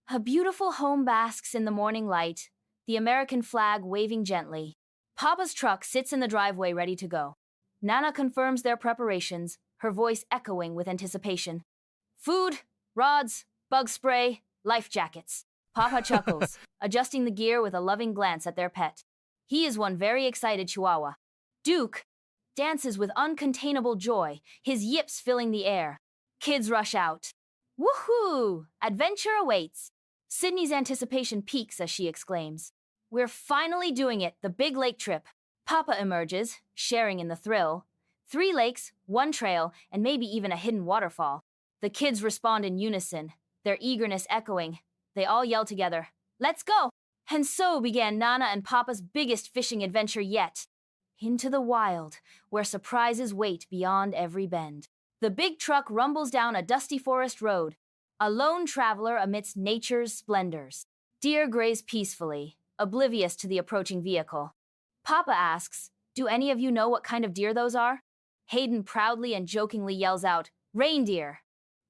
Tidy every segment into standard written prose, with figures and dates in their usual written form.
A beautiful home basks in the morning light, the American flag waving gently. Papa's truck sits in the driveway ready to go. Nana confirms their preparations, her voice echoing with anticipation. Food, rods, bug spray, life jackets. Papa chuckles, adjusting the gear with a loving glance at their pet. He is one very excited chihuahua. Duke dances with uncontainable joy, his yips filling the air. Kids rush out. Woohoo! Adventure awaits. Sydney's anticipation peaks as she exclaims. We're finally doing it, the big lake trip. Papa emerges, sharing in the thrill. 3 lakes, 1 trail, and maybe even a hidden waterfall. The kids respond in unison, their eagerness echoing. They all yell together, "Let's go!" And so began Nana and Papa's biggest fishing adventure yet. Into the wild, where surprises wait beyond every bend. The big truck rumbles down a dusty forest road, a lone traveler amidst nature's splendors. Deer graze peacefully, oblivious to the approaching vehicle. Papa asks, "Do any of you know what kind of deer those are?" Hayden proudly and jokingly yells out, "Reindeer!"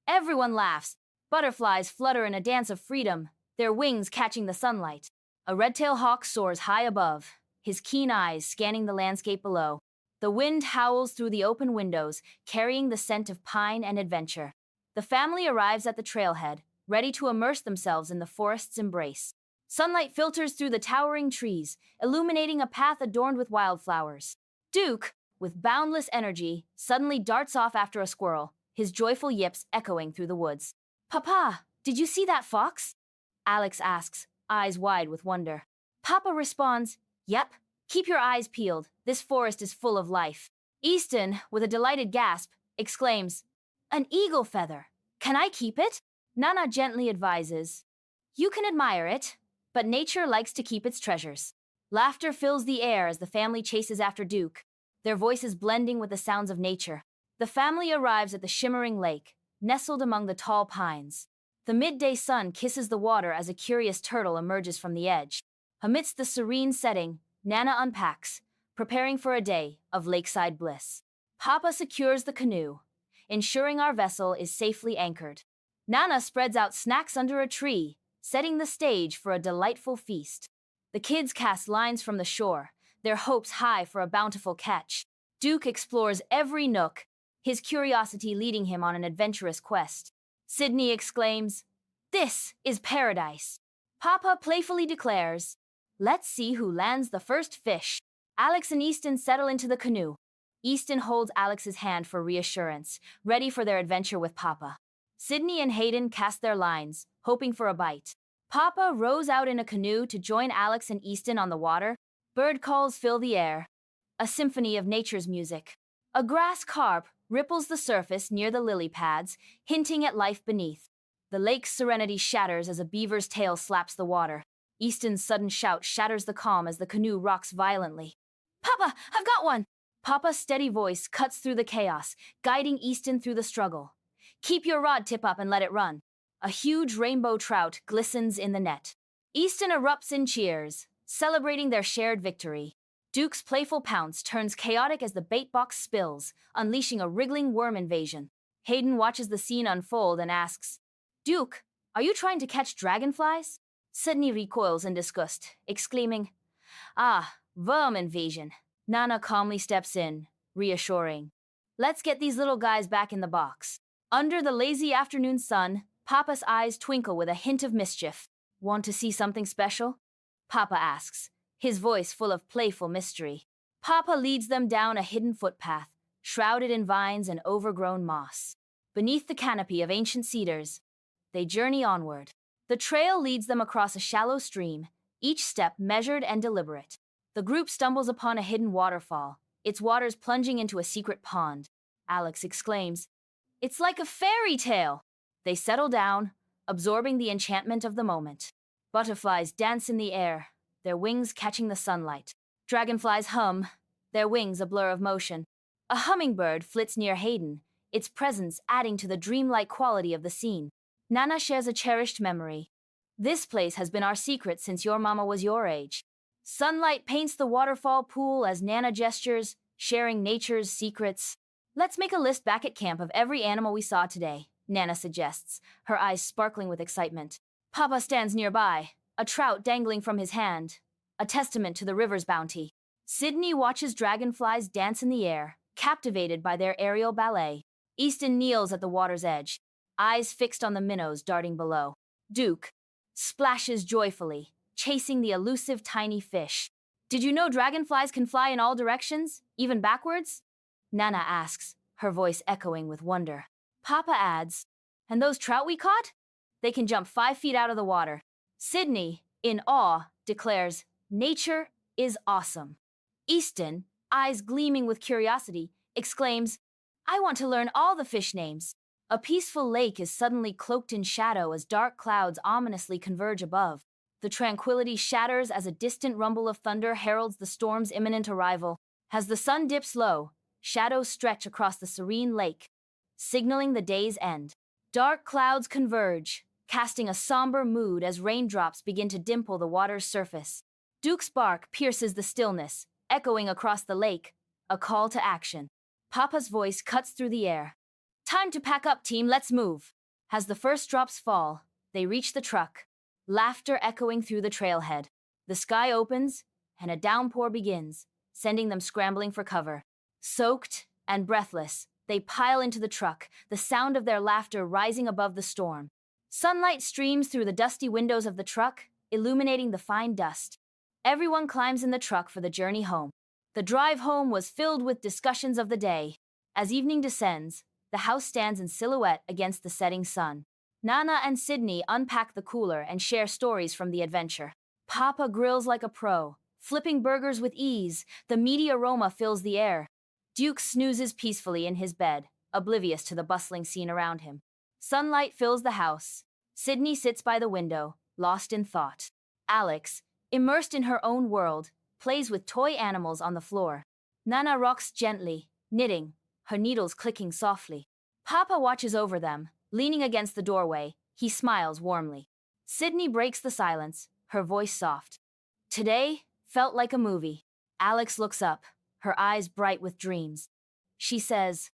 Everyone laughs. Butterflies flutter in a dance of freedom, their wings catching the sunlight. A red-tailed hawk soars high above, his keen eyes scanning the landscape below. The wind howls through the open windows, carrying the scent of pine and adventure. The family arrives at the trailhead, ready to immerse themselves in the forest's embrace. Sunlight filters through the towering trees, illuminating a path adorned with wildflowers. Duke, with boundless energy, suddenly darts off after a squirrel, his joyful yips echoing through the woods. "Papa, did you see that fox?" Alex asks, eyes wide with wonder. Papa responds, "Yep, keep your eyes peeled, this forest is full of life." Easton, with a delighted gasp, exclaims, "An eagle feather! Can I keep it?" Nana gently advises, "You can admire it, but nature likes to keep its treasures." Laughter fills the air as the family chases after Duke, their voices blending with the sounds of nature. The family arrives at the shimmering lake, nestled among the tall pines. The midday sun kisses the water as a curious turtle emerges from the edge. Amidst the serene setting, Nana unpacks, preparing for a day of lakeside bliss. Papa secures the canoe, ensuring our vessel is safely anchored. Nana spreads out snacks under a tree, setting the stage for a delightful feast. The kids cast lines from the shore, their hopes high for a bountiful catch. Duke explores every nook, his curiosity leading him on an adventurous quest. Sydney exclaims, "This is paradise." Papa playfully declares, "Let's see who lands the first fish." Alex and Easton settle into the canoe. Easton holds Alex's hand for reassurance, ready for their adventure with Papa. Sydney and Hayden cast their lines, hoping for a bite. Papa rows out in a canoe to join Alex and Easton on the water. Bird calls fill the air, a symphony of nature's music. A grass carp ripples the surface near the lily pads, hinting at life beneath. The lake's serenity shatters as a beaver's tail slaps the water. Easton's sudden shout shatters the calm as the canoe rocks violently. "Papa, I've got one!" Papa's steady voice cuts through the chaos, guiding Easton through the struggle. "Keep your rod tip up and let it run." A huge rainbow trout glistens in the net. Easton erupts in cheers, celebrating their shared victory. Duke's playful pounce turns chaotic as the bait box spills, unleashing a wriggling worm invasion. Hayden watches the scene unfold and asks, "Duke, are you trying to catch dragonflies?" Sydney recoils in disgust, exclaiming, "Ah, worm invasion." Nana calmly steps in, reassuring, "Let's get these little guys back in the box." Under the lazy afternoon sun, Papa's eyes twinkle with a hint of mischief. "Want to see something special?" Papa asks, his voice full of playful mystery. Papa leads them down a hidden footpath, shrouded in vines and overgrown moss. Beneath the canopy of ancient cedars, they journey onward. The trail leads them across a shallow stream, each step measured and deliberate. The group stumbles upon a hidden waterfall, its waters plunging into a secret pond. Alex exclaims, "It's like a fairy tale!" They settle down, absorbing the enchantment of the moment. Butterflies dance in the air, their wings catching the sunlight. Dragonflies hum, their wings a blur of motion. A hummingbird flits near Hayden, its presence adding to the dreamlike quality of the scene. Nana shares a cherished memory. "This place has been our secret since your mama was your age." Sunlight paints the waterfall pool as Nana gestures, sharing nature's secrets. "Let's make a list back at camp of every animal we saw today," Nana suggests, her eyes sparkling with excitement. Papa stands nearby, a trout dangling from his hand, a testament to the river's bounty. Sydney watches dragonflies dance in the air, captivated by their aerial ballet. Easton kneels at the water's edge, eyes fixed on the minnows darting below. Duke splashes joyfully, chasing the elusive tiny fish. Did you know dragonflies can fly in all directions, even backwards? Nana asks, her voice echoing with wonder. Papa adds, and those trout we caught? They can jump 5 feet out of the water. Sydney, in awe, declares, nature is awesome. Easton, eyes gleaming with curiosity, exclaims, I want to learn all the fish names. A peaceful lake is suddenly cloaked in shadow as dark clouds ominously converge above. The tranquility shatters as a distant rumble of thunder heralds the storm's imminent arrival. As the sun dips low, shadows stretch across the serene lake, signaling the day's end. Dark clouds converge, casting a somber mood as raindrops begin to dimple the water's surface. Duke's bark pierces the stillness, echoing across the lake, a call to action. Papa's voice cuts through the air. Time to pack up, team, let's move. As the first drops fall, they reach the truck, laughter echoing through the trailhead. The sky opens, and a downpour begins, sending them scrambling for cover. Soaked and breathless, they pile into the truck, the sound of their laughter rising above the storm. Sunlight streams through the dusty windows of the truck, illuminating the fine dust. Everyone climbs in the truck for the journey home. The drive home was filled with discussions of the day. As evening descends, the house stands in silhouette against the setting sun. Nana and Sydney unpack the cooler and share stories from the adventure. Papa grills like a pro, flipping burgers with ease. The meaty aroma fills the air. Duke snoozes peacefully in his bed, oblivious to the bustling scene around him. Sunlight fills the house. Sydney sits by the window, lost in thought. Alex, immersed in her own world, plays with toy animals on the floor. Nana rocks gently, knitting, her needles clicking softly. Papa watches over them, leaning against the doorway. He smiles warmly. Sydney breaks the silence, her voice soft. Today felt like a movie. Alex looks up, her eyes bright with dreams. She says,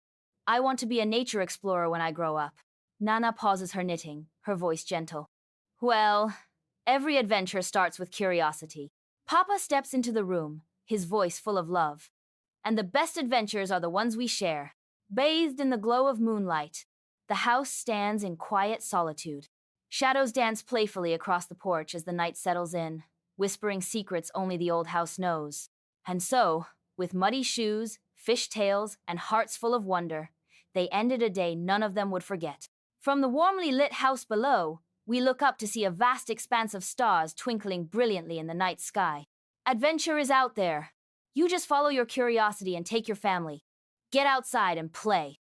I want to be a nature explorer when I grow up. Nana pauses her knitting, her voice gentle. Well, every adventure starts with curiosity. Papa steps into the room, his voice full of love. And the best adventures are the ones we share. Bathed in the glow of moonlight, the house stands in quiet solitude. Shadows dance playfully across the porch as the night settles in, whispering secrets only the old house knows. And so, with muddy shoes, fish tails, and hearts full of wonder, they ended a day none of them would forget. From the warmly lit house below, we look up to see a vast expanse of stars twinkling brilliantly in the night sky. Adventure is out there. You just follow your curiosity and take your family. Get outside and play.